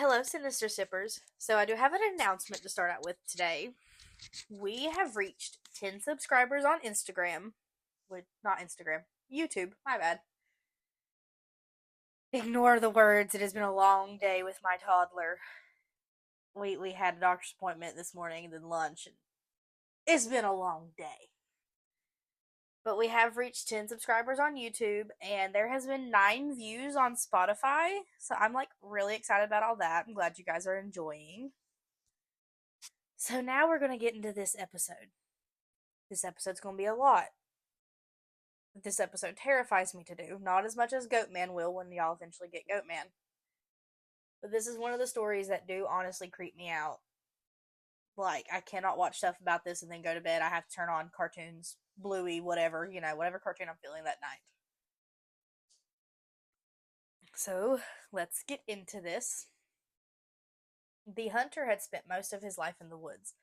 Hello, Sinister Sippers. So, I do have an announcement to start out with today. We have reached 10 subscribers on Instagram. Not Instagram, YouTube. My bad. Ignore the words. It has been a long day with my toddler. We had a doctor's appointment this morning and then lunch, and it's been a long day. But we have reached 10 subscribers on YouTube, and there has been 9 views on Spotify. So, I'm really excited about all that. I'm glad you guys are enjoying. So now we're going to get into this episode. This episode's going to be a lot. This episode terrifies me to do. Not as much as Goatman will when y'all eventually get Goatman. But this is one of the stories that do honestly creep me out. I cannot watch stuff about this and then go to bed. I have to turn on cartoons, Bluey, whatever, whatever cartoon I'm feeling that night. So, let's get into this. The hunter had spent most of his life in the woods,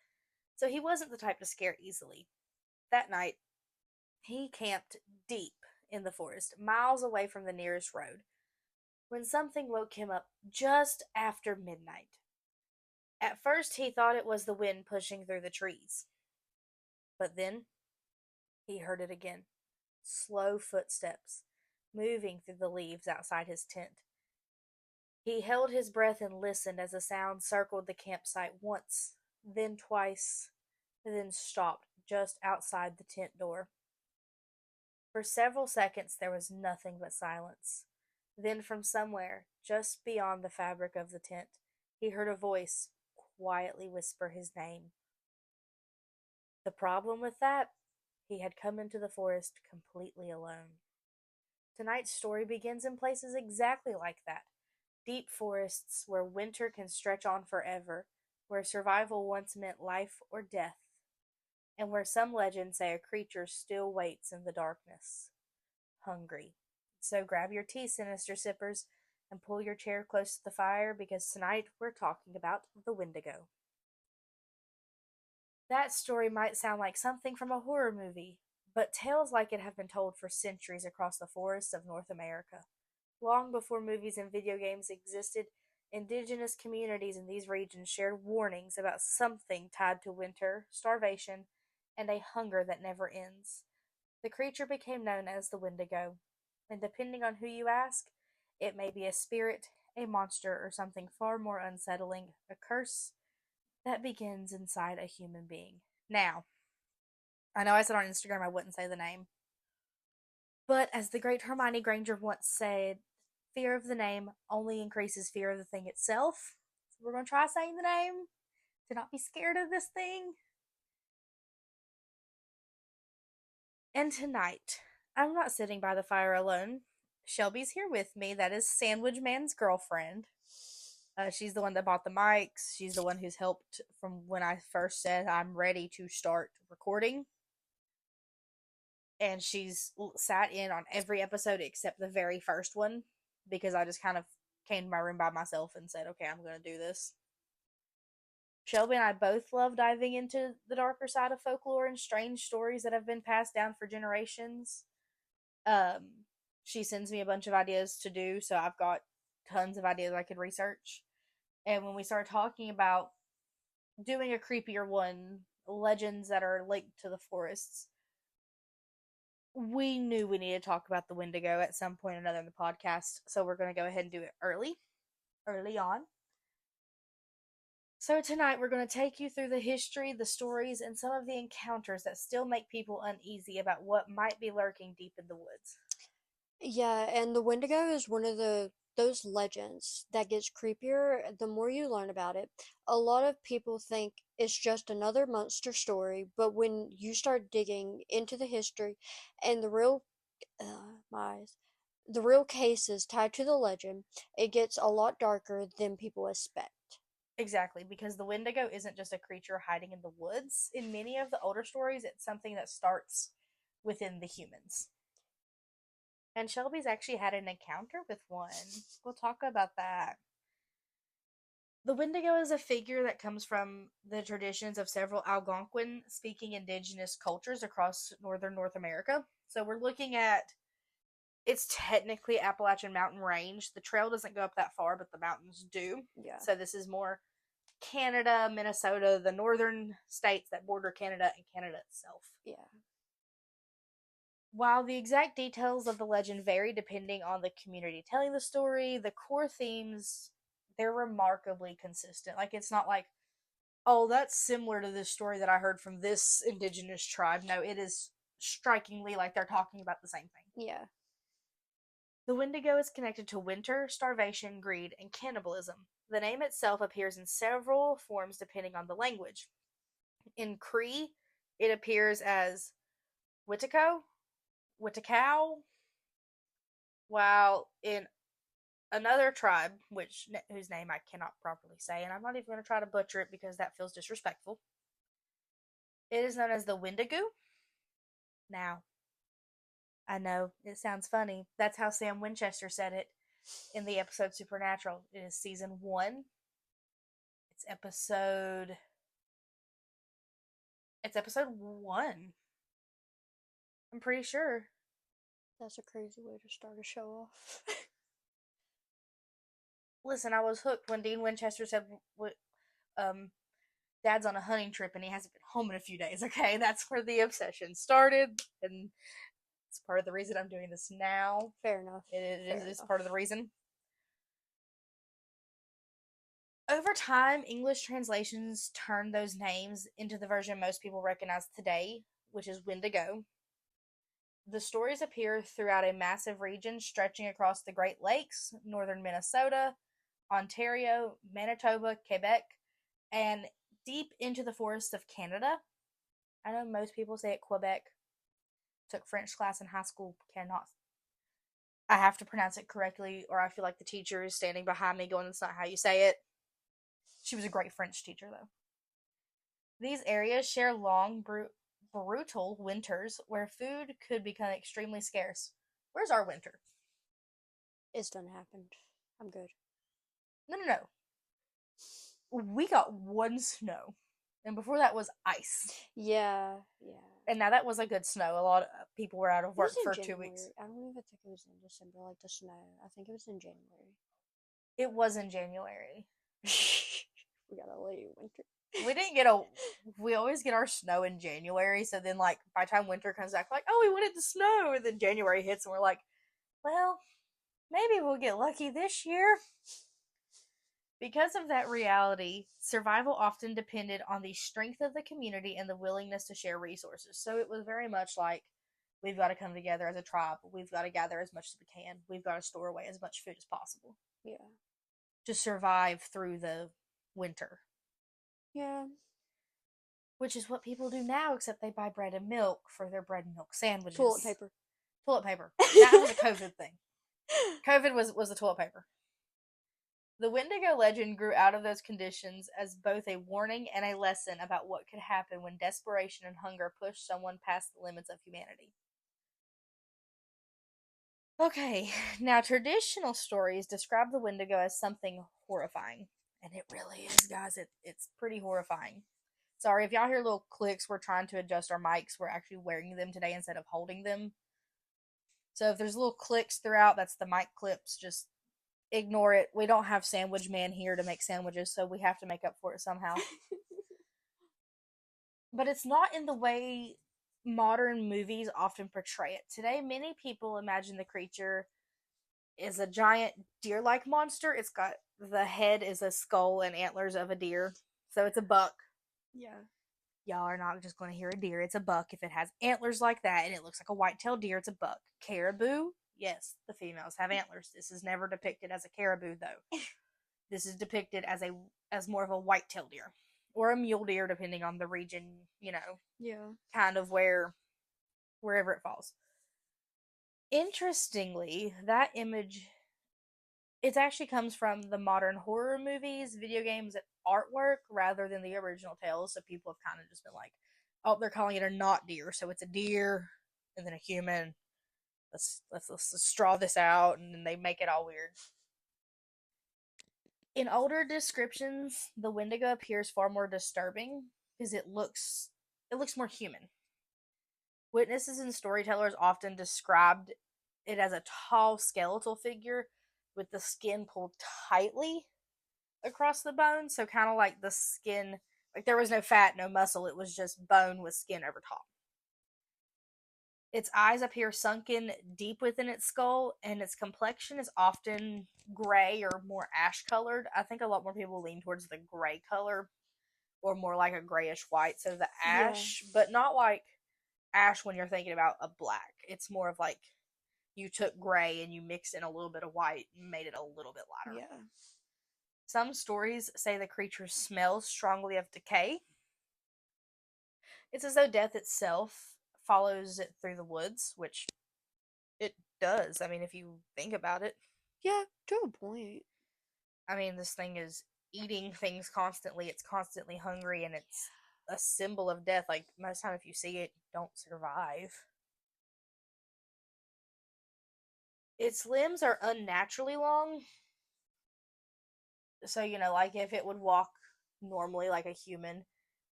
so he wasn't the type to scare easily. That night, he camped deep in the forest, miles away from the nearest road, when something woke him up just after midnight. At first, he thought it was the wind pushing through the trees. But then, he heard it again. Slow footsteps, moving through the leaves outside his tent. He held his breath and listened as the sound circled the campsite once, then twice, then stopped just outside the tent door. For several seconds there was nothing but silence. Then from somewhere, just beyond the fabric of the tent, he heard a voice quietly whisper his name. The problem with that? He had come into the forest completely alone. Tonight's story begins in places exactly like that. Deep forests where winter can stretch on forever, where survival once meant life or death, and where some legends say a creature still waits in the darkness, hungry. So grab your tea, Sinister Sippers, and pull your chair close to the fire because tonight we're talking about the Wendigo. That story might sound like something from a horror movie, but tales like it have been told for centuries across the forests of North America. Long before movies and video games existed, indigenous communities in these regions shared warnings about something tied to winter, starvation, and a hunger that never ends. The creature became known as the Wendigo, and depending on who you ask, it may be a spirit, a monster, or something far more unsettling, a curse that begins inside a human being. Now, I know I said on Instagram I wouldn't say the name, but as the great Hermione Granger once said, fear of the name only increases fear of the thing itself. So we're going to try saying the name to not be scared of this thing. And tonight, I'm not sitting by the fire alone. Shelby's here with me. That is Sandwich Man's girlfriend. She's the one that bought the mics. She's the one who's helped from when I first said I'm ready to start recording. And she's sat in on every episode except the very first one because I just kind of came to my room by myself and said, okay, I'm going to do this. Shelby and I both love diving into the darker side of folklore and strange stories that have been passed down for generations. She sends me a bunch of ideas to do, so I've got tons of ideas I could research. And when we started talking about doing a creepier one, legends that are linked to the forests, we knew we needed to talk about the Wendigo at some point or another in the podcast, so we're going to go ahead and do it early on. So tonight we're going to take you through the history, the stories, and some of the encounters that still make people uneasy about what might be lurking deep in the woods. Yeah, and the Wendigo is one of those legends that gets creepier the more you learn about it. A lot of people think it's just another monster story, but when you start digging into the history and my eyes, the real cases tied to the legend, it gets a lot darker than people expect. Exactly, because the Wendigo isn't just a creature hiding in the woods. In many of the older stories, it's something that starts within the humans. And Shelby's actually had an encounter with one. We'll talk about that. The Wendigo is a figure that comes from the traditions of several Algonquin speaking indigenous cultures across northern North America. So we're looking at It's technically Appalachian Mountain Range. The trail doesn't go up that far, but the mountains do. Yeah. So this is more Canada, Minnesota, the northern states that border Canada and Canada itself. Yeah. While the exact details of the legend vary depending on the community telling the story, the core themes, they're remarkably consistent. Like, it's not like, oh, that's similar to this story that I heard from this indigenous tribe. No, it is strikingly like they're talking about the same thing. Yeah. The Wendigo is connected to winter, starvation, greed, and cannibalism. The name itself appears in several forms depending on the language. In Cree, it appears as Witiko, Witikow, while in another tribe, whose name I cannot properly say, and I'm not even going to try to butcher it because that feels disrespectful, it is known as the Wendigo. Now, I know it sounds funny. That's how Sam Winchester said it in the episode Supernatural. It is season 1. It's episode 1. I'm pretty sure. That's a crazy way to start a show off. Listen, I was hooked when Dean Winchester said, Dad's on a hunting trip and he hasn't been home in a few days. Okay, that's where the obsession started, and it's part of the reason I'm doing this now. Fair enough. It's part of the reason. Over time, English translations turned those names into the version most people recognize today, which is Wendigo. The stories appear throughout a massive region stretching across the Great Lakes, northern Minnesota, Ontario, Manitoba, Quebec, and deep into the forests of Canada. I know most people say it Quebec. Took French class in high school, cannot. I have to pronounce it correctly, or I feel like the teacher is standing behind me going, that's not how you say it. She was a great French teacher, though. These areas share long, brutal winters where food could become extremely scarce. Where's our winter? It's done happened. I'm good. No. We got one snow, and before that was ice. Yeah. And now that was a good snow. A lot of people were out of work for January. 2 weeks. I don't even think it was in December, like the snow. I think it was in January. It was in January. We got a late winter. We always get our snow in January, so then, like, by the time winter comes back, like, oh, we wanted to snow, and then January hits, and we're like, well, maybe we'll get lucky this year. Because of that reality, survival often depended on the strength of the community and the willingness to share resources. So it was very much like, we've got to come together as a tribe, we've got to gather as much as we can, we've got to store away as much food as possible. Yeah. To survive through the winter. Yeah. Which is what people do now, except they buy bread and milk for their bread and milk sandwiches. Toilet paper. Toilet paper. That was a COVID thing. COVID was the toilet paper. The Wendigo legend grew out of those conditions as both a warning and a lesson about what could happen when desperation and hunger push someone past the limits of humanity. Okay, now traditional stories describe the Wendigo as something horrifying. And it really is, guys. It's pretty horrifying. Sorry, if y'all hear little clicks, we're trying to adjust our mics. We're actually wearing them today instead of holding them. So if there's little clicks throughout, that's the mic clips. Just ignore it. We don't have Sandwich Man here to make sandwiches, so we have to make up for it somehow. But it's not in the way modern movies often portray it. Today, many people imagine the creature is a giant deer-like monster. It's got the head is a skull and antlers of a deer, so it's a buck. Yeah. Y'all are not just going to hear a deer. It's a buck. If it has antlers like that and it looks like a white-tailed deer, it's a buck. Caribou, yes, the females have antlers. This is never depicted as a caribou, though. This is depicted as more of a white-tailed deer or a mule deer, depending on the region. Yeah. Kind of wherever it falls. Interestingly, that image, it actually comes from the modern horror movies, video games, and artwork rather than the original tales. So people have kind of just been like, oh, they're calling it a not deer, so it's a deer and then a human. Let's straw this out, and then they make it all weird. In older descriptions, the Wendigo appears far more disturbing because it looks more human. Witnesses and storytellers often described It has a tall skeletal figure with the skin pulled tightly across the bone, so kind of like the skin, like there was no fat, no muscle, it was just bone with skin over top. Its eyes appear sunken deep within its skull, and its complexion is often gray or more ash colored. I think a lot more people lean towards the gray color or more like a grayish white. So the Yeah. ash, but not like ash when you're thinking about a black. It's more of like you took gray and you mixed in a little bit of white and made it a little bit lighter. Yeah. Some stories say the creature smells strongly of decay. It's as though death itself follows it through the woods, which it does. I mean, if you think about it, Yeah, to a point. I mean, this thing is eating things constantly. It's constantly hungry, and it's a symbol of death. Like, most time if you see it, you don't survive. Its limbs are unnaturally long. So, like if it would walk normally like a human,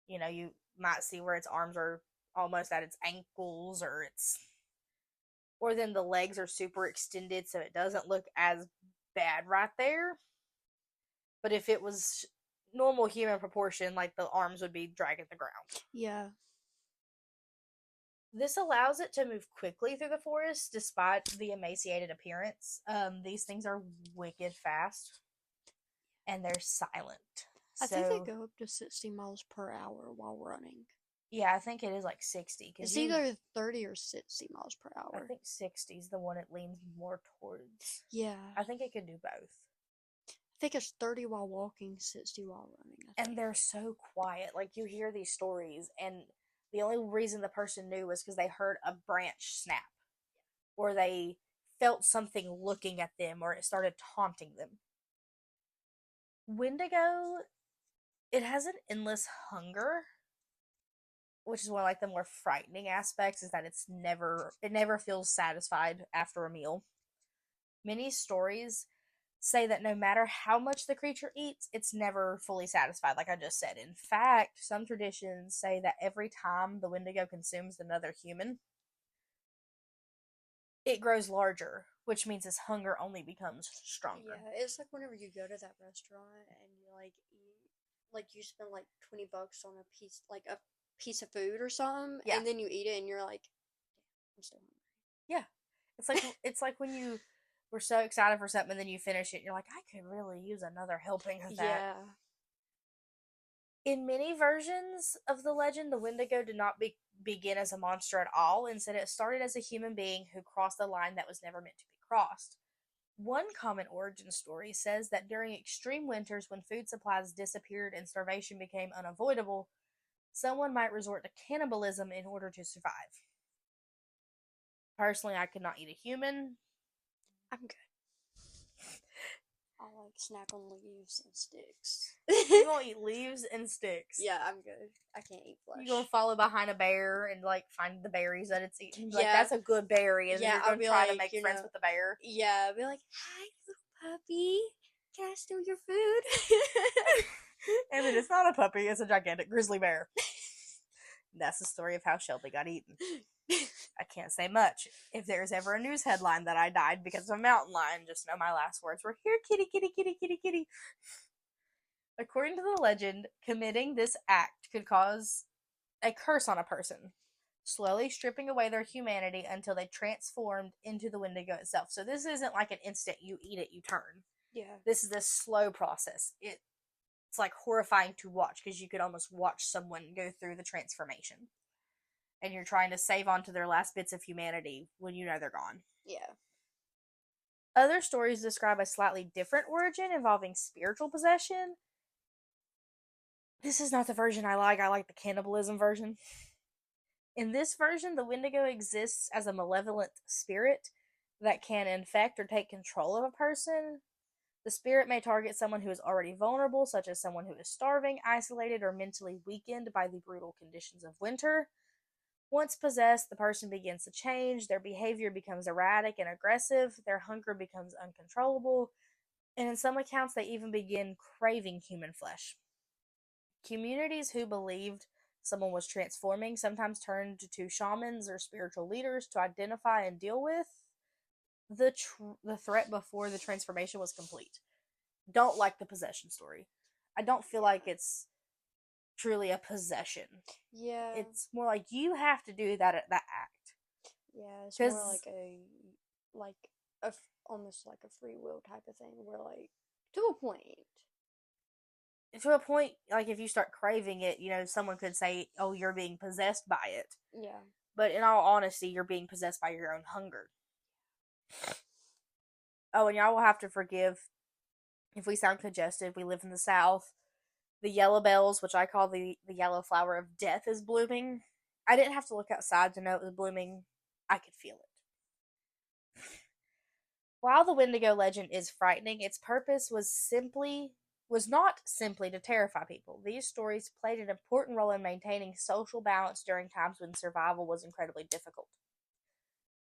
you might see where its arms are almost at its ankles, or then the legs are super extended so it doesn't look as bad right there. But if it was normal human proportion, like the arms would be dragging the ground. Yeah. This allows it to move quickly through the forest despite the emaciated appearance. These things are wicked fast and they're silent. I think they So, go up to 60 miles per hour while running. yeah, I think it is like 60 because It's either 30 or 60 miles per I hour. think 60 is the one it leans more towards. Yeah. I think it could do both. I think it's 30 while walking, 60 while running. And they're so quiet. Like you hear these stories, and the only reason the person knew was because they heard a branch snap, or they felt something looking at them, or it started taunting them. Wendigo, it has an endless hunger, which is one of like the more frightening aspects. Is that it never feels satisfied after a meal. Many stories say that no matter how much the creature eats, it's never fully satisfied, like I just said. In fact, some traditions say that every time the Wendigo consumes another human, it grows larger, which means its hunger only becomes stronger. Yeah, it's like whenever you go to that restaurant and you like eat, like you spend like $20 on a piece of food or something, Yeah, and then you eat it and you're like, I'm still yeah. It's like when you were so excited for something and then you finish it and you're like, I could really use another helping of hungry. that. Yeah, In many versions of the legend, the Wendigo did not begin as a monster at all. Instead, it started as a human being who crossed a line that was never meant to be crossed. One common origin story says that during extreme winters, when food supplies disappeared and starvation became unavoidable, someone might resort to cannibalism in order to survive. Personally, I could not eat a human. I'm good. I like snack on leaves and sticks. You're gonna eat leaves and sticks. Yeah, I'm good. I can't eat You're flesh. gonna follow behind a bear and like find the berries that it's eating. Like Yeah, that's a good berry, and then yeah. you're I'll gonna be try to like, make friends with the bear. yeah. I'll be like, hi, little puppy. Can I steal your food? And then it's not a puppy; it's a gigantic grizzly bear. That's the story of how Shelby got eaten. I can't say much. If there's ever a news headline that I died because of a mountain lion, just know my last words were, "Here, kitty, kitty, kitty, kitty, kitty." According to the legend, committing this act could cause a curse on a person, slowly stripping away their humanity until they transformed into the Wendigo itself. So this isn't like an instant you eat it, you turn. Yeah. This is a slow process. It's like horrifying to watch because you could almost watch someone go through the transformation. And you're trying to save on to their last bits of humanity when you know they're gone. Yeah. Other stories describe a slightly different origin involving spiritual possession. This is not the version I like. I like the cannibalism version. In this version, the Wendigo exists as a malevolent spirit that can infect or take control of a person. The spirit may target someone who is already vulnerable, such as someone who is starving, isolated, or mentally weakened by the brutal conditions of winter. Once possessed, the person begins to change, their behavior becomes erratic and aggressive, their hunger becomes uncontrollable, and in some accounts, they even begin craving human flesh. Communities who believed someone was transforming sometimes turned to shamans or spiritual leaders to identify and deal with the threat before the transformation was complete. Don't like the possession story. I don't feel like Yeah. it's truly a possession. Yeah. It's more like you have to do that act Yeah, it's more because like almost like a free will type of thing where like to a point. to a point, like if you start craving it, someone could say, "Oh, you're being possessed by it." Yeah. But in all honesty, you're being possessed by your own hunger. Oh, and y'all will have to forgive if we sound congested. We live in the South. The yellow bells, which I call the yellow flower of death, is blooming. I didn't have to look outside to know it was blooming. I could feel it. While the Wendigo legend is frightening, its purpose was not simply to terrify people. These stories played an important role in maintaining social balance during times when survival was incredibly difficult.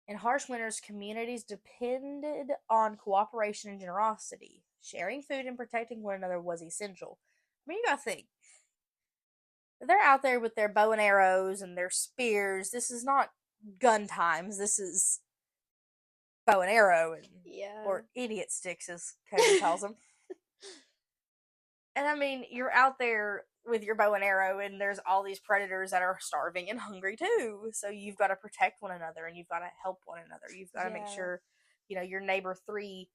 In harsh winters, communities depended on cooperation and generosity. Sharing food and protecting one another was essential. I mean, you gotta think. They're out there with their bow and arrows and their spears. This is not gun times. This is bow and arrow and Yeah. or idiot sticks, as Cody calls them. And I mean, you're out there with your bow and arrow, and there's all these predators that are starving and hungry too. So you've got to protect one another, and you've got to help one another. You've got to make Yeah. sure, your neighbor three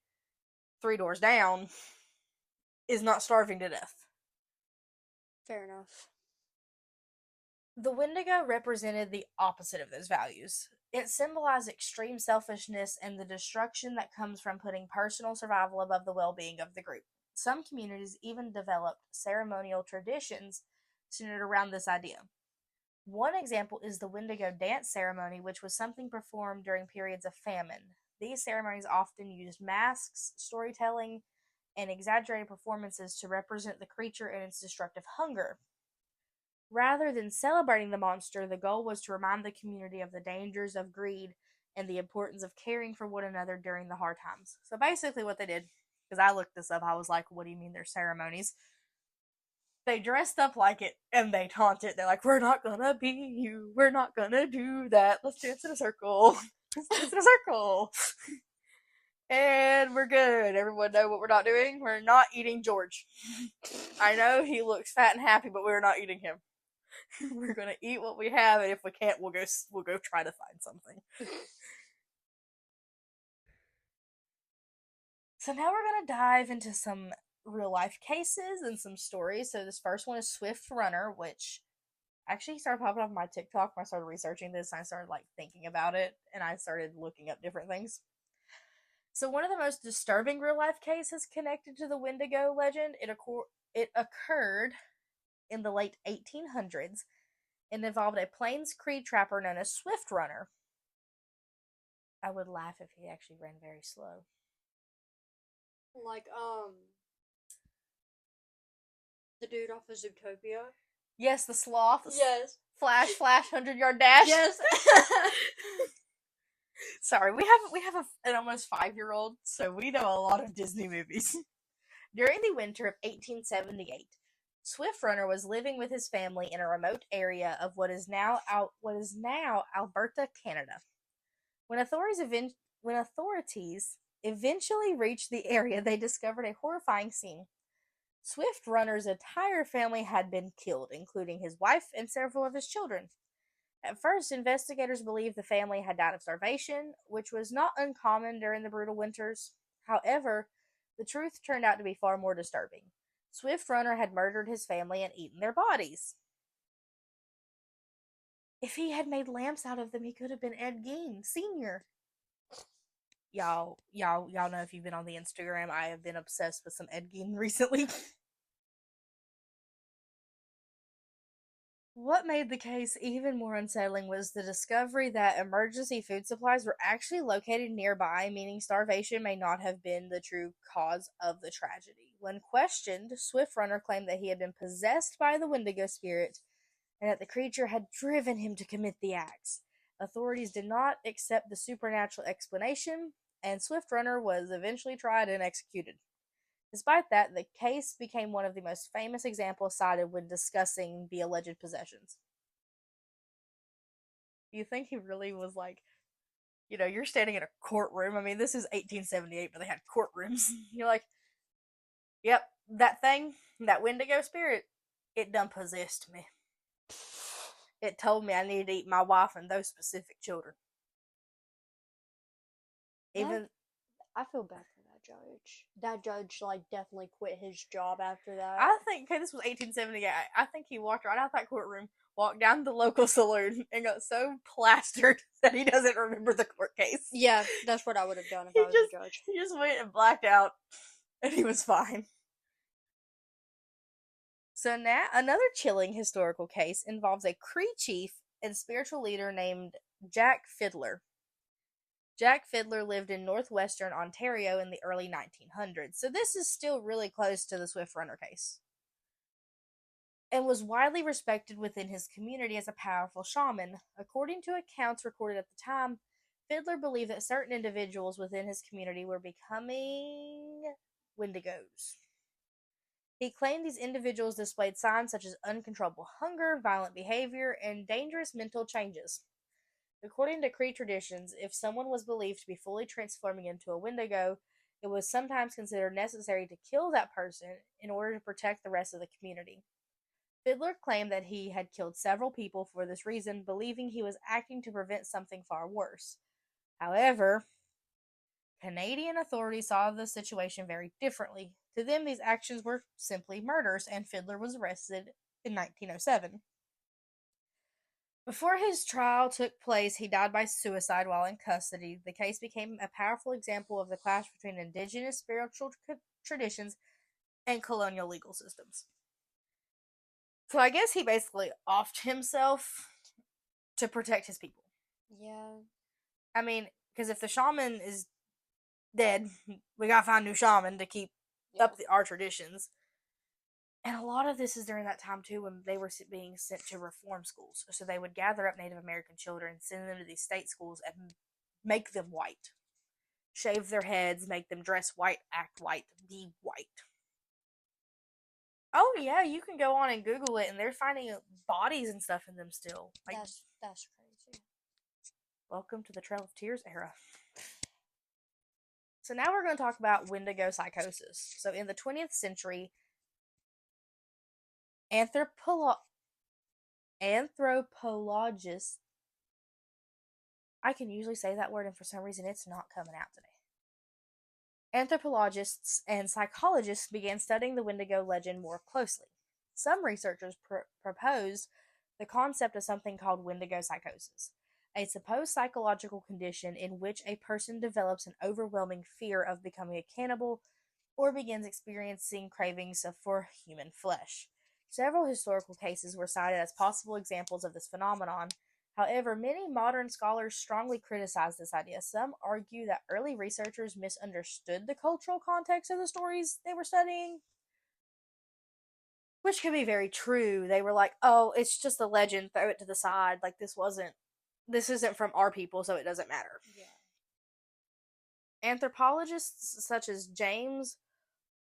doors down is not starving to death. Fair enough. The Wendigo represented the opposite of those values. It symbolized extreme selfishness and the destruction that comes from putting personal survival above the well being of the group. Some communities even developed ceremonial traditions centered around this idea. One example is the Wendigo dance ceremony, which was something performed during periods of famine. These ceremonies often used masks, storytelling, and exaggerated performances to represent the creature and its destructive hunger. Rather than celebrating the monster, the goal was to remind the community of the dangers of greed and the importance of caring for one another during the hard times. So basically, what they did, because I looked this up, I was like, what do you mean they're ceremonies? They dressed up like it and they taunted. They're like, we're not gonna be you. We're not gonna do that. Let's dance in a circle. Let's dance in a circle. And we're good. Everyone know what we're not doing? We're not eating George. I know he looks fat and happy, but we're not eating him. We're gonna eat what we have, and if we can't, we'll go try to find something. So now we're gonna dive into some real life cases and some stories. So this first one is Swift Runner, which actually started popping up on my TikTok when I started researching this. And I started like thinking about it, and I started looking up different things. So one of the most disturbing real life cases connected to the Wendigo legend, it occurred in the late 1800s and involved a Plains Cree trapper known as Swift Runner. I would laugh if he actually ran very slow. Like the dude off of Zootopia. Yes, the sloths. Yes. Flash, flash, 100-yard dash. Yes. Sorry, we have an almost 5-year-old, so we know a lot of Disney movies. During the winter of 1878, Swift Runner was living with his family in a remote area of what is now Alberta, Canada. When authorities eventually reached the area, they discovered a horrifying scene. Swift Runner's entire family had been killed, including his wife and several of his children. At first, investigators believed the family had died of starvation, which was not uncommon during the brutal winters. However, the truth turned out to be far more disturbing. Swift Runner had murdered his family and eaten their bodies. If he had made lamps out of them, he could have been Ed Gein Sr. Y'all know if you've been on the Instagram, I have been obsessed with some Ed Gein recently. What made the case even more unsettling was the discovery that emergency food supplies were actually located nearby, meaning starvation may not have been the true cause of the tragedy. When questioned, Swift Runner claimed that he had been possessed by the Wendigo spirit and that the creature had driven him to commit the acts. Authorities did not accept the supernatural explanation, and Swift Runner was eventually tried and executed. Despite that, the case became one of the most famous examples cited when discussing the alleged possessions. Do you think he really was like you're standing in a courtroom. I mean, this is 1878, but they had courtrooms. You're like, yep, that thing, that Wendigo spirit, it done possessed me. It told me I needed to eat my wife and those specific children. That Even I feel bad for that judge. That judge like definitely quit his job after that. I think, okay, this was 1878. I think he walked right out that courtroom, walked down to the local saloon, and got so plastered that he doesn't remember the court case. Yeah, that's what I would have done if He I was a just judge. he just went and blacked out, and he was fine. So now another chilling historical case involves a Cree chief and spiritual leader named Jack Fiddler. Jack Fiddler lived in northwestern Ontario in the early 1900s, so this is still really close to the Swift Runner case, and was widely respected within his community as a powerful shaman. According to accounts recorded at the time, Fiddler believed that certain individuals within his community were becoming Wendigos. He claimed these individuals displayed signs such as uncontrollable hunger, violent behavior, and dangerous mental changes. According to Cree traditions, if someone was believed to be fully transforming into a Wendigo, it was sometimes considered necessary to kill that person in order to protect the rest of the community. Fiddler claimed that he had killed several people for this reason, believing he was acting to prevent something far worse. However, Canadian authorities saw the situation very differently. To them, these actions were simply murders, and Fiddler was arrested in 1907. Before his trial took place, he died by suicide while in custody. The case became a powerful example of the clash between indigenous spiritual traditions and colonial legal systems. So I guess he basically offed himself to protect his people. Yeah. I mean, because if the shaman is dead, we gotta find a new shaman to keep Yeah. up our traditions. And a lot of this is during that time too when they were being sent to reform schools. So they would gather up Native American children, send them to these state schools, and make them white. Shave their heads, make them dress white, act white, be white. Oh yeah, you can go on and Google it, and they're finding bodies and stuff in them still. Like, That's crazy. welcome to the Trail of Tears era. So now we're going to talk about Wendigo psychosis. So in the 20th century, anthropologists, I can usually say that word, and for some reason it's not coming out today. Anthropologists and psychologists began studying the Wendigo legend more closely. Some researchers proposed the concept of something called Wendigo psychosis, a supposed psychological condition in which a person develops an overwhelming fear of becoming a cannibal or begins experiencing cravings for human flesh. Several historical cases were cited as possible examples of this phenomenon. However, many modern scholars strongly criticize this idea. Some argue that early researchers misunderstood the cultural context of the stories they were studying, which could be very true. They were like, oh, it's just a legend, throw it to the side. Like, this isn't from our people, so it doesn't matter. Yeah. Anthropologists such as James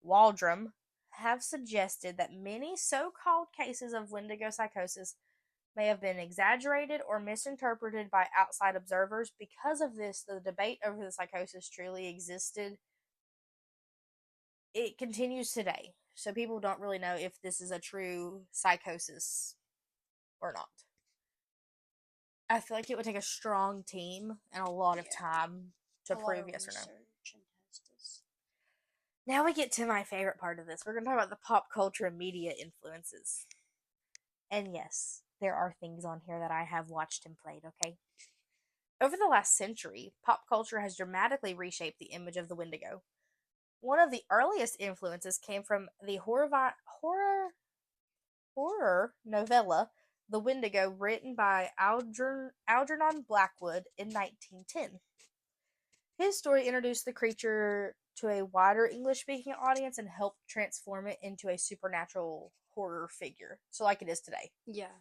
Waldron have suggested that many so-called cases of Wendigo psychosis may have been exaggerated or misinterpreted by outside observers. Because of this, the debate over the psychosis truly existed. It continues today, so people don't really know if this is a true psychosis or not. I feel like it would take a strong team and a lot of time to prove yes or no. And test this. Now we get to my favorite part of this. We're going to talk about the pop culture and media influences. And yes, there are things on here that I have watched and played, okay? Over the last century, pop culture has dramatically reshaped the image of the Wendigo. One of the earliest influences came from the horror novella The Wendigo, written by Algernon Blackwood in 1910. His story introduced the creature to a wider English-speaking audience and helped transform it into a supernatural horror figure, so like it is today. Yeah.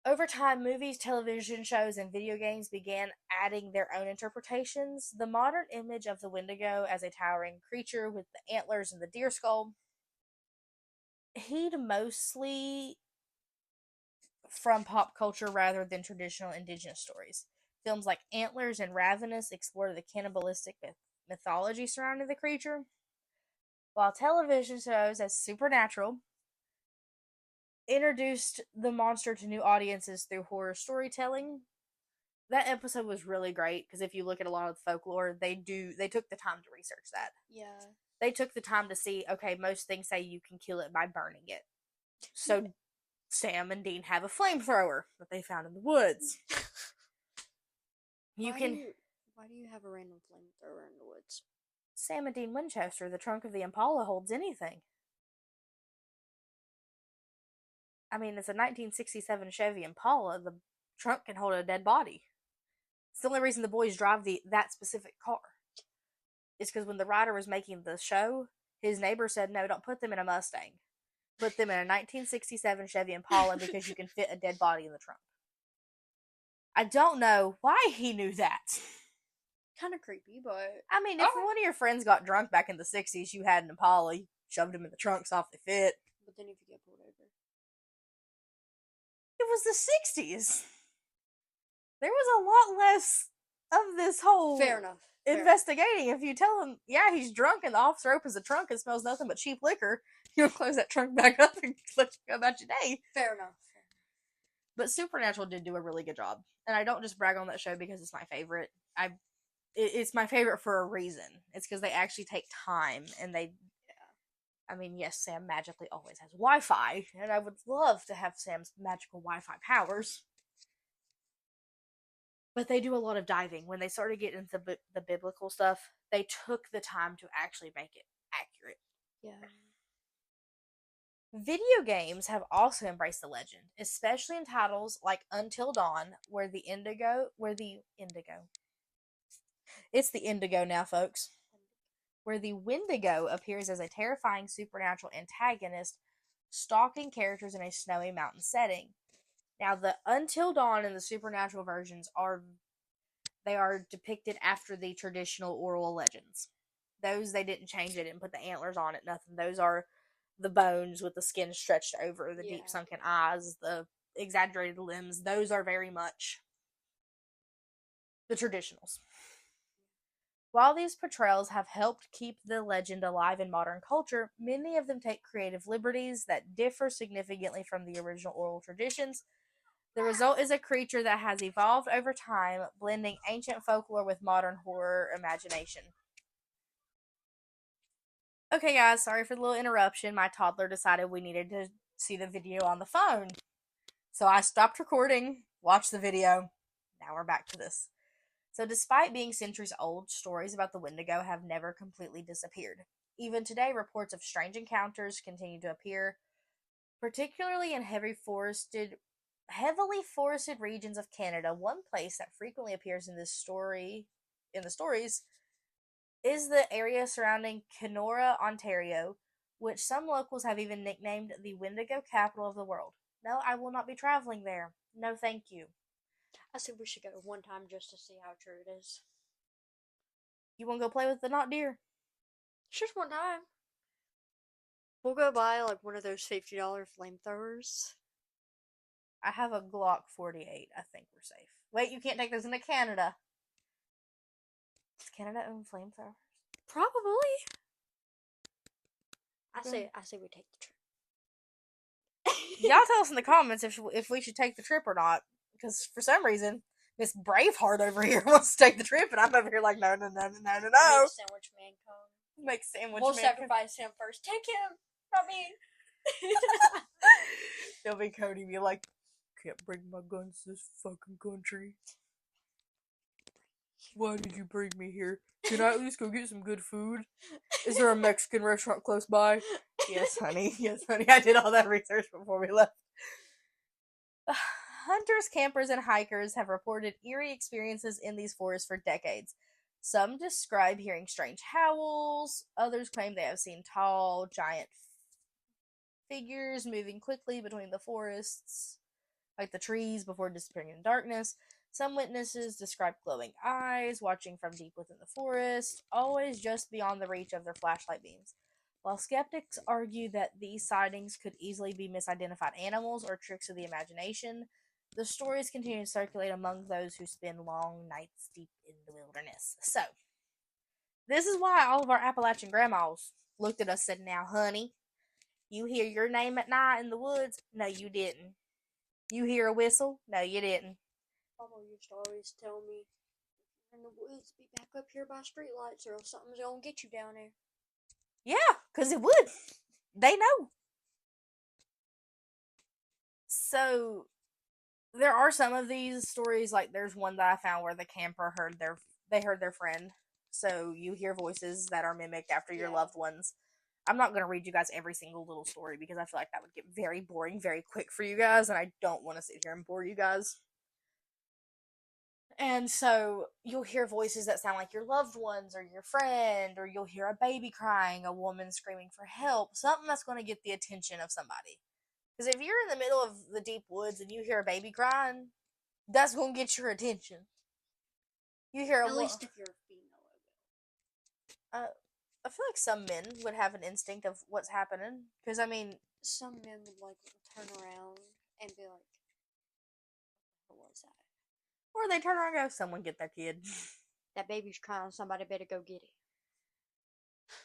Over time, movies, television shows, and video games began adding their own interpretations. The modern image of the Wendigo as a towering creature with the antlers and the deer skull, he'd mostly from pop culture rather than traditional indigenous stories. Films like Antlers and Ravenous explore the cannibalistic mythology surrounding the creature, while television shows as Supernatural introduced the monster to new audiences through horror storytelling. That episode was really great because if you look at a lot of the folklore, they took the time to research that. Yeah. They took the time to see, okay, most things say you can kill it by burning it. So Sam and Dean have a flamethrower that they found in the woods. You Why do can you why do you have a random flamethrower in the woods? Sam and Dean Winchester, the trunk of the Impala holds anything. I mean, it's a 1967 Chevy Impala. The trunk can hold a dead body. It's the only reason the boys drive that specific car. It's because when the writer was making the show, his neighbor said, "No, don't put them in a Mustang. Put them in a 1967 Chevy Impala because you can fit a dead body in the trunk." I don't know why he knew that. Kind of creepy, but I mean, if one of your friends got drunk back in the 60s, you had an Impala, you shoved him in the trunk, saw if they fit. But then if you get pulled over, It was the 60s. There was a lot less of this whole fair enough. investigating. If you tell him, yeah, he's drunk and the officer opens the trunk and smells nothing but cheap liquor, you'll close that trunk back up and let you go about your day. Fair enough. But Supernatural did do a really good job. And I don't just brag on that show because it's my favorite. It's my favorite for a reason. It's because they actually take time and they. I mean, yes, Sam magically always has Wi-Fi, and I would love to have Sam's magical Wi-Fi powers. But they do a lot of diving. When they started getting into the biblical stuff, they took the time to actually make it accurate. Yeah. Video games have also embraced the legend, especially in titles like Until Dawn, it's the Indigo now, folks, where the Wendigo appears as a terrifying supernatural antagonist stalking characters in a snowy mountain setting. Now, the Until Dawn and the supernatural versions are depicted after the traditional oral legends. Those they didn't change it, didn't put the antlers on it, nothing. Those are the bones with the skin stretched over, the deep sunken eyes, the exaggerated limbs. Those are very much the traditionals. While these portrayals have helped keep the legend alive in modern culture, many of them take creative liberties that differ significantly from the original oral traditions. The result is a creature that has evolved over time, blending ancient folklore with modern horror imagination. Okay, guys, sorry for the little interruption. My toddler decided we needed to see the video on the phone. So I stopped recording, watched the video. Now we're back to this. So, despite being centuries old, stories about the Wendigo have never completely disappeared. Even today, reports of strange encounters continue to appear, particularly in heavily forested regions of Canada. One place that frequently appears in the stories is the area surrounding Kenora, Ontario, which some locals have even nicknamed the Wendigo capital of the world. No, I will not be traveling there. No, thank you. I said we should go one time just to see how true it is. You want to go play with the not deer? Just one time. We'll go buy like one of those $50 flamethrowers. I have a Glock 48. I think we're safe. Wait, you can't take those into Canada. Does Canada own flamethrowers? Probably. I say we take the trip. Y'all tell us in the comments if we should take the trip or not. Because for some reason, Miss Braveheart over here wants to take the trip, and I'm over here like, no. Make sandwich man come. Make sandwich we'll man. Sacrifice him first. Take him, not me. They'll be Cody be like, can't bring my guns to this fucking country. Why did you bring me here? Can I at least go get some good food? Is there a Mexican restaurant close by? Yes, honey. Yes, honey. I did all that research before we left. Hunters, campers, and hikers have reported eerie experiences in these forests for decades. Some describe hearing strange howls. Others claim they have seen tall, giant figures moving quickly between the forests, like the trees, before disappearing in darkness. Some witnesses describe glowing eyes, watching from deep within the forest, always just beyond the reach of their flashlight beams. While skeptics argue that these sightings could easily be misidentified animals or tricks of the imagination, the stories continue to circulate among those who spend long nights deep in the wilderness. So, this is why all of our Appalachian grandmas looked at us and said, "Now, honey, you hear your name at night in the woods? No, you didn't. You hear a whistle? No, you didn't." Mama used to always tell me, in the woods, be back up here by streetlights, or else something's gonna get you down there. Yeah, because it would. They know. So, there are some of these stories, like there's one that I found where the camper heard their friend. So you hear voices that are mimicked after your Yeah. loved ones. I'm not going to read you guys every single little story because I feel like that would get very boring very quick for you guys, and I don't want to sit here and bore you guys. And so you'll hear voices that sound like your loved ones or your friend, or you'll hear a baby crying, a woman screaming for help, something that's going to get the attention of somebody. Because if you're in the middle of the deep woods and you hear a baby crying, that's going to get your attention. You hear a At least if you're a female, it I feel like some men would have an instinct of what's happening. Because, I mean, will. Some men would like turn around and be like, "What was that? or they turn around and go, someone get their kid. That baby's crying. Somebody better go get it."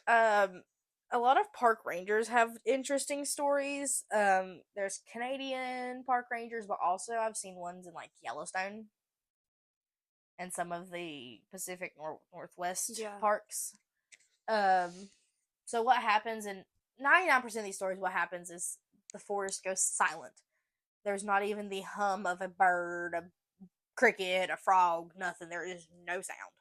um, a lot of park rangers have interesting stories. There's Canadian park rangers, but also I've seen ones in like Yellowstone and some of the Pacific Northwest Yeah. parks. Um, so what happens in 99% of these stories? What happens is the forest goes silent. There's not even the hum of a bird, a cricket, a frog, nothing. There is no sound.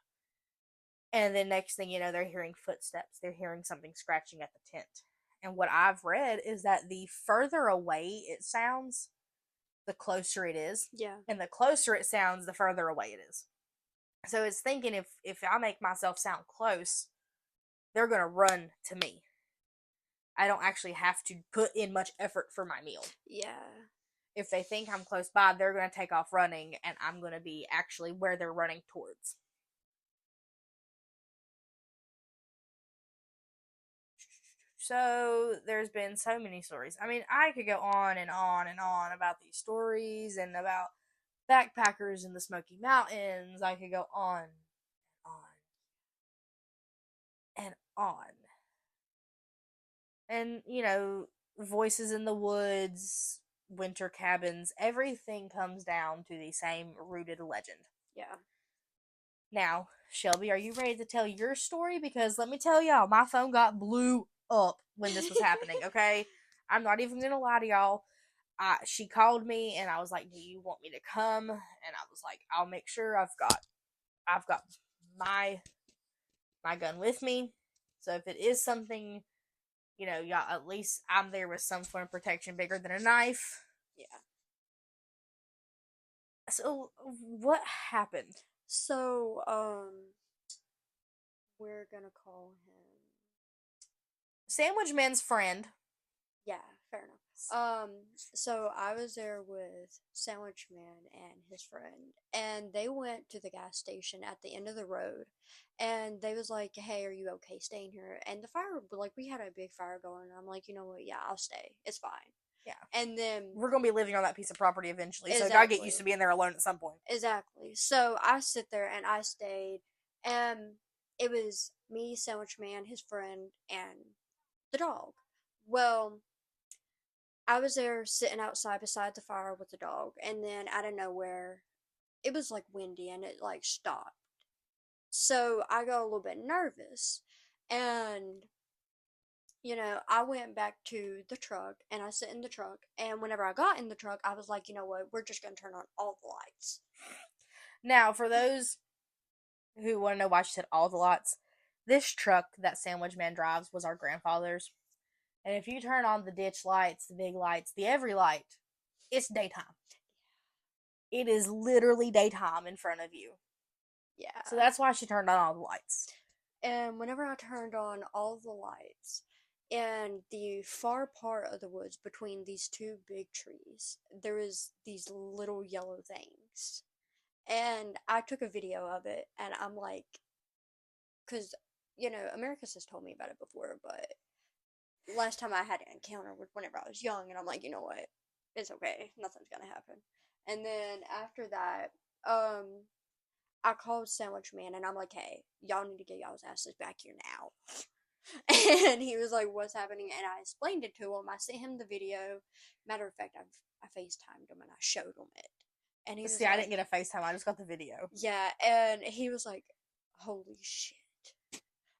And then next thing you know, they're hearing footsteps. They're hearing something scratching at the tent. And what I've read is that the further away it sounds, the closer it is. Yeah. And the closer it sounds, the further away it is. So it's thinking if I make myself sound close, they're going to run to me. I don't actually have to put in much effort for my meal. Yeah. If they think I'm close by, they're going to take off running, and I'm going to be actually where they're running towards. So there's been so many stories. I mean, I could go on and on and on about these stories and about backpackers in the Smoky Mountains. I could go on and on. And, you know, voices in the woods, winter cabins, everything comes down to the same rooted legend. Yeah. Now, Shelby, are you ready to tell your story? Because let me tell y'all, my phone got blew up when this was happening, okay? I'm not even gonna lie to y'all. She called me and I was like, "Do you want me to come?" And I was like, "I'll make sure I've got my gun with me. So if it is something, you know, y'all, at least I'm there with some form of protection bigger than a knife." Yeah. So what happened? So, we're gonna call him. Sandwich Man's friend. Yeah, fair enough. So I was there with Sandwich Man and his friend, and they went to the gas station at the end of the road, and they was like, "Hey, are you okay staying here?" And the fire, like, we had a big fire going, and I'm like, "You know what? Yeah, I'll stay. It's fine." Yeah. And then We're gonna be living on that piece of property eventually, so I gotta get used to exactly, being there alone at some point. exactly. So I sit there and I stayed, and it was me, Sandwich Man, his friend, and the dog. Well, I was there sitting outside beside the fire with the dog, and then out of nowhere, it was like windy and it like stopped. So I got a little bit nervous, and I went back to the truck and I sit in the truck. And whenever I got in the truck, I was like, you know what, we're just gonna turn on all the lights. Now, for those who want to know why she said all the lights, this truck that Sandwich Man drives was our grandfather's. And if you turn on the ditch lights, the big lights, the every light, it's daytime. It is literally daytime in front of you. So Yeah. that's why she turned on all the lights. And whenever I turned on all the lights, and the far part of the woods between these two big trees, there was these little yellow things. And I took a video of it, and I'm like, because, Americus has told me about it before, but last time I had an encounter was whenever I was young, and I'm like, you know what? It's okay. Nothing's gonna happen. And then after that, um, I called Sandwich Man and I'm like, hey, y'all need to get y'all's asses back here now. And he was like, what's happening? And I explained it to him. I sent him the video. Matter of fact, I FaceTimed him and I showed him it. And he was See, I like, didn't get a FaceTime. I just got the video. yeah. And he was like, holy shit.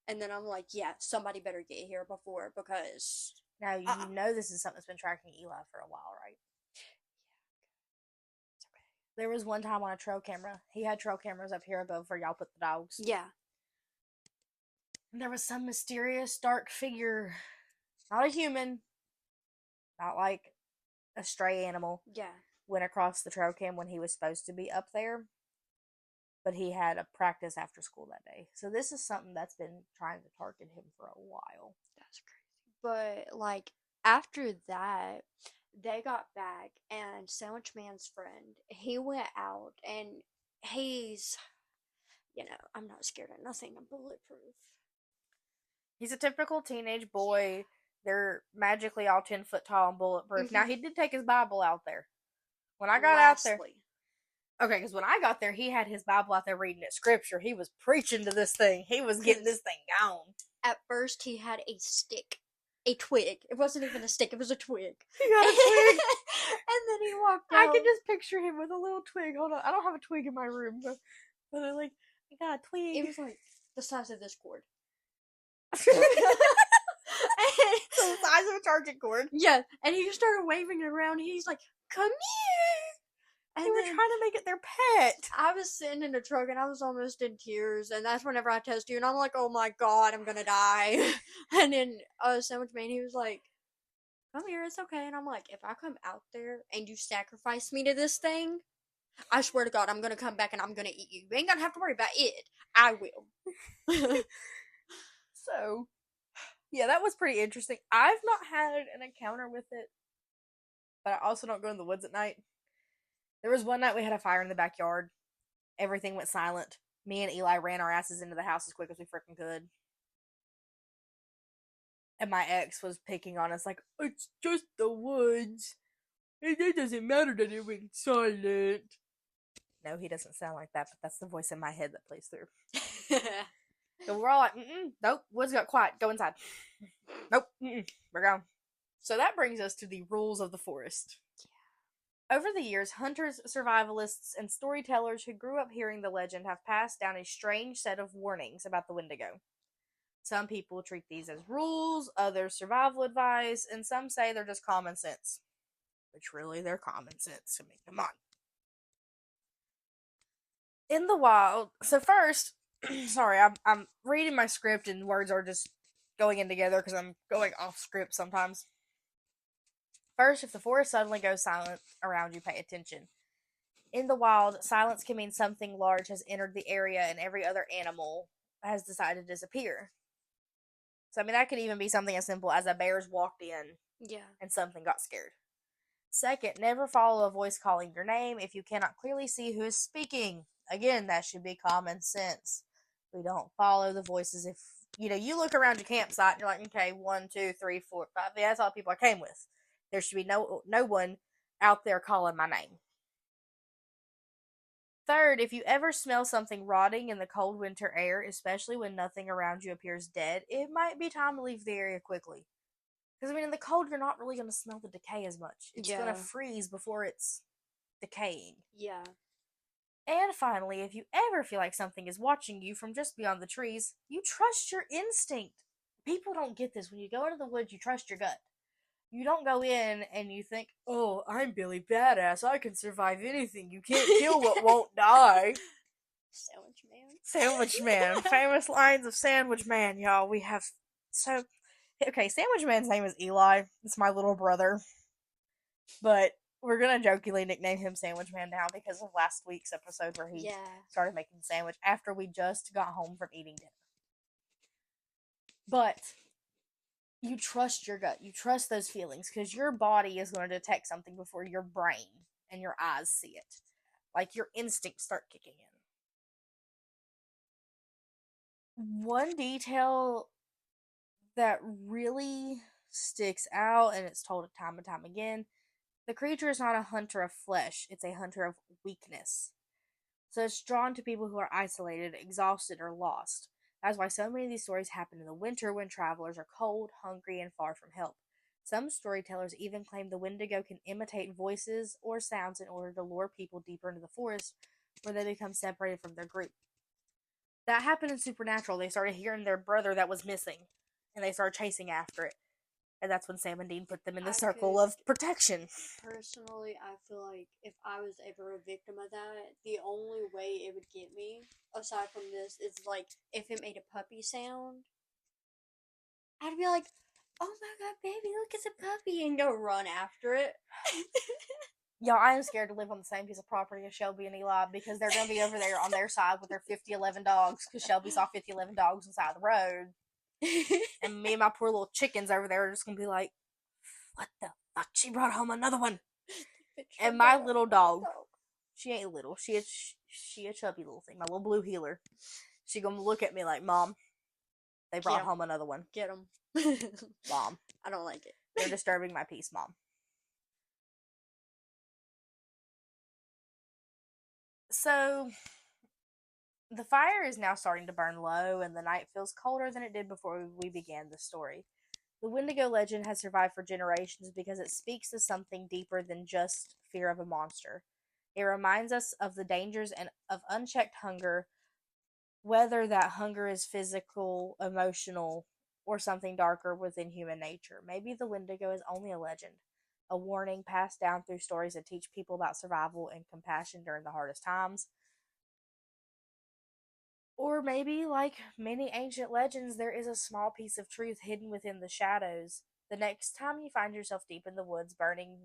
And then I'm like, yeah, somebody better get here before because. Now, Uh, you know this is something that's been tracking Eli for a while, right? it's okay. There was one time on a trail camera. He had trail cameras up here above where y'all put the dogs. Yeah. And there was some mysterious dark figure. Not a human. Not like a stray animal. Yeah. Went across the trail cam when he was supposed to be up there. But he had a practice after school that day. So this is something that's been trying to target him for a while. That's crazy. But like after that, they got back and Sandwich Man's friend, he went out and he's, I'm not scared of nothing. I'm bulletproof. He's a typical teenage boy. They're magically all 10 foot tall and bulletproof. Now, Hmm. he did take his Bible out there. When I got out there, Lastly, okay, because when I got there, he had his Bible out there reading it scripture. He was preaching to this thing. He was getting because this thing gone. at first he had a stick, a twig. It wasn't even a stick, it was a twig. He got a twig. And then he walked I out. can just picture him with a little twig. Hold on. I don't have a twig in my room, but I like, I got a twig. It was like the size of this cord. The size of a charging cord. Yeah, and he just started waving it around. He's like, "Come here!" And They were then trying to make it their pet. I was sitting in the truck and I was almost in tears. And that's whenever I text you, and I'm like, "Oh my god, I'm gonna die!" And then Sandwich Man, he was like, "Come here, it's okay." And I'm like, "If I come out there and you sacrifice me to this thing, I swear to God, I'm gonna come back and I'm gonna eat you. You ain't gonna have to worry about it. I will." So, yeah, that was pretty interesting. I've not had an encounter with it, but I also don't go in the woods at night. There was one night we had a fire in the backyard. Everything went silent. Me and Eli ran our asses into the house as quick as we freaking could. And my ex was picking on us like, it's just the woods. It doesn't matter that it went silent. No, he doesn't sound like that, but that's the voice in my head that plays through. So we're all like, nope, woods got quiet. Go inside. Nope, we're gone. So that brings us to the rules of the forest. Over the years, hunters, survivalists, and storytellers who grew up hearing the legend have passed down a strange set of warnings about the Wendigo. Some people treat these as rules, others survival advice, and some say they're just common sense. Which really, they're common sense. I mean, come on. In the wild, so first, sorry, I'm reading my script and words are just going in together because I'm going off script sometimes. First, if the forest suddenly goes silent around you, pay attention. In the wild, silence can mean something large has entered the area and every other animal has decided to disappear. So, I mean, that could even be something as simple as a bear's walked in Yeah. and something got scared. Second, never follow a voice calling your name if you cannot clearly see who is speaking. Again, that should be common sense. We don't follow the voices if, you look around your campsite and you're like, okay, 1, 2, 3, 4, 5. Yeah, that's all the people I came with. There should be no one out there calling my name. Third, if you ever smell something rotting in the cold winter air, especially when nothing around you appears dead, it might be time to leave the area quickly. Because, I mean, in the cold, you're not really going to smell the decay as much. It's going to Yeah. freeze before it's decaying. Yeah. And finally, if you ever feel like something is watching you from just beyond the trees, you trust your instinct. People don't get this. When you go into the woods, you trust your gut. You don't go in and you think, oh, I'm Billy Badass. I can survive anything. You can't kill what won't die. Sandwich Man. Sandwich Man. Famous lines of Sandwich Man, y'all. We have okay, Sandwich Man's name is Eli. It's my little brother. But we're gonna jokingly nickname him Sandwich Man now because of last week's episode where he started making the sandwich after we just got home from eating dinner. But you trust your gut. You trust those feelings because your body is going to detect something before your brain and your eyes see it. Like your instincts start kicking in. One detail that really sticks out, and it's told time and time again, The creature is not a hunter of flesh, it's a hunter of weakness. So it's drawn to people who are isolated, exhausted, or lost. That's why so many of these stories happen in the winter when travelers are cold, hungry, and far from help. Some storytellers even claim the Wendigo can imitate voices or sounds in order to lure people deeper into the forest where they become separated from their group. That happened in Supernatural. They started hearing their brother that was missing, and they started chasing after it. And that's when Sam and Dean put them in the I circle could of protection. personally, I feel like if I was ever a victim of that, the only way it would get me, aside from this, is like if it made a puppy sound, I'd be like, "Oh my god, baby, look, it's a puppy," and go run after it. Y'all, I am scared to live on the same piece of property as Shelby and Eli because they're going to be over there on their side with their 5011 dogs because Shelby saw 5011 dogs on the side of the road. And me and my poor little chickens over there are just going to be like, what the fuck? She brought home another one. And my little dog, she ain't little. She a chubby little thing. My little blue healer. She going to look at me like, Mom, they brought home another one. Get them. Mom. I don't like it. They're disturbing my peace, Mom. So, the fire is now starting to burn low, and the night feels colder than it did before we began the story. The Wendigo legend has survived for generations because it speaks to something deeper than just fear of a monster. It reminds us of the dangers and of unchecked hunger, whether that hunger is physical, emotional, or something darker within human nature. Maybe the Wendigo is only a legend, a warning passed down through stories that teach people about survival and compassion during the hardest times. Or maybe, like many ancient legends, there is a small piece of truth hidden within the shadows. The next time you find yourself deep in the woods during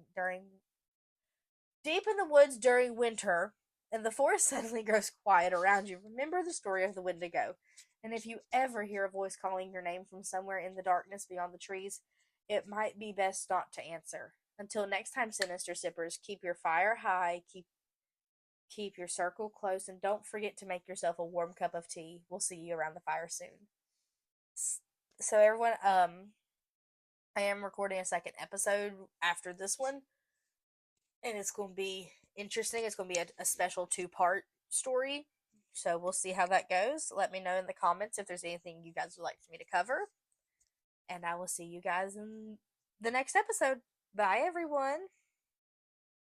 winter, and the forest suddenly grows quiet around you, remember the story of the Wendigo. And if you ever hear a voice calling your name from somewhere in the darkness beyond the trees, it might be best not to answer. Until next time, Sinister Sippers, keep your fire high, keep your circle close, and don't forget to make yourself a warm cup of tea. We'll see you around the fire soon. So everyone, I am recording a second episode after this one, and it's going to be interesting. It's going to be a special two-part story. So we'll see how that goes. Let me know in the comments if there's anything you guys would like for me to cover. And I will see you guys in the next episode. Bye, everyone.